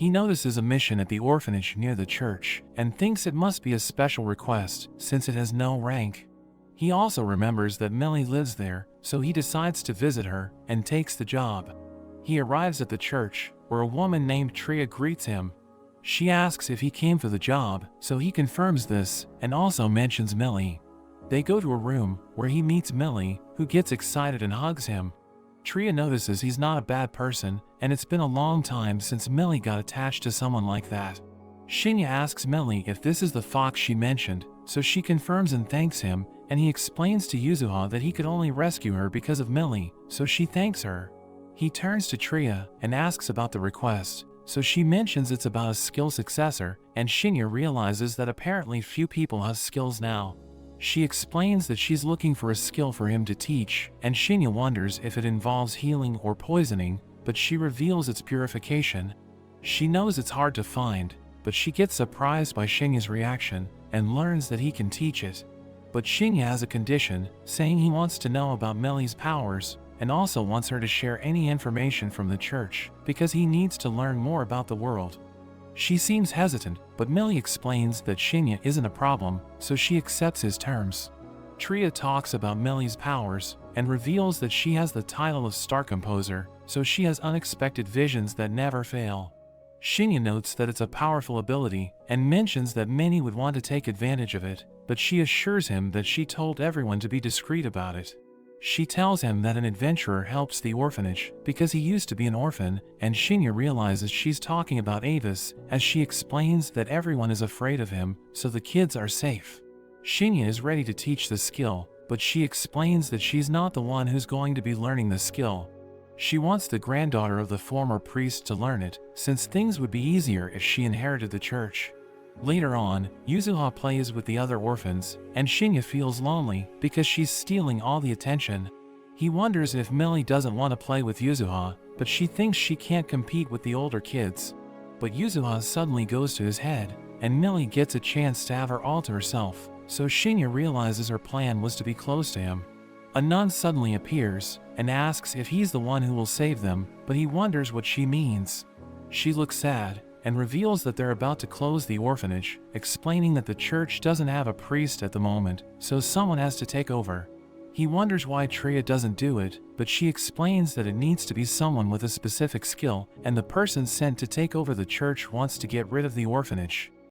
He notices a mission at the orphanage near the church and thinks it must be a special request since it has no rank. He also remembers that Millie lives there, so he decides to visit her and takes the job. He arrives at the church, where a woman named Tria greets him. She asks if he came for the job, so he confirms this and also mentions Millie. They go to a room where he meets Millie, who gets excited and hugs him. Tria notices he's not a bad person, and it's been a long time since Millie got attached to someone like that. Shinya asks Millie if this is the fox she mentioned, so she confirms and thanks him, and he explains to Yuzuha that he could only rescue her because of Millie, so she thanks her. He turns to Tria and asks about the request, so she mentions it's about a skill successor, and Shinya realizes that apparently few people have skills now. She explains that she's looking for a skill for him to teach, and Shinya wonders if it involves healing or poisoning, but she reveals it's purification. She knows it's hard to find, but she gets surprised by Shinya's reaction and learns that he can teach it. But Shinya has a condition, saying he wants to know about Millie's powers, and also wants her to share any information from the church, because he needs to learn more about the world. She seems hesitant, but Millie explains that Shinya isn't a problem, so she accepts his terms. Tria talks about Millie's powers, and reveals that she has the title of Star Composer, so she has unexpected visions that never fail. Shinya notes that it's a powerful ability, and mentions that many would want to take advantage of it, but she assures him that she told everyone to be discreet about it. She tells him that an adventurer helps the orphanage because he used to be an orphan, and Shinya realizes she's talking about Avis as she explains that everyone is afraid of him, so the kids are safe. Shinya is ready to teach the skill, but she explains that she's not the one who's going to be learning the skill. She wants the granddaughter of the former priest to learn it, since things would be easier if she inherited the church. Later on, Yuzuha plays with the other orphans, and Shinya feels lonely because she's stealing all the attention. He wonders if Millie doesn't want to play with Yuzuha, but she thinks she can't compete with the older kids. But Yuzuha suddenly goes to his head, and Millie gets a chance to have her all to herself, so Shinya realizes her plan was to be close to him. A nun suddenly appears, and asks if he's the one who will save them, but he wonders what she means. She looks sad, and reveals that they're about to close the orphanage, explaining that the church doesn't have a priest at the moment, so someone has to take over. He wonders why Tria doesn't do it, but she explains that it needs to be someone with a specific skill, and the person sent to take over the church wants to get rid of the orphanage.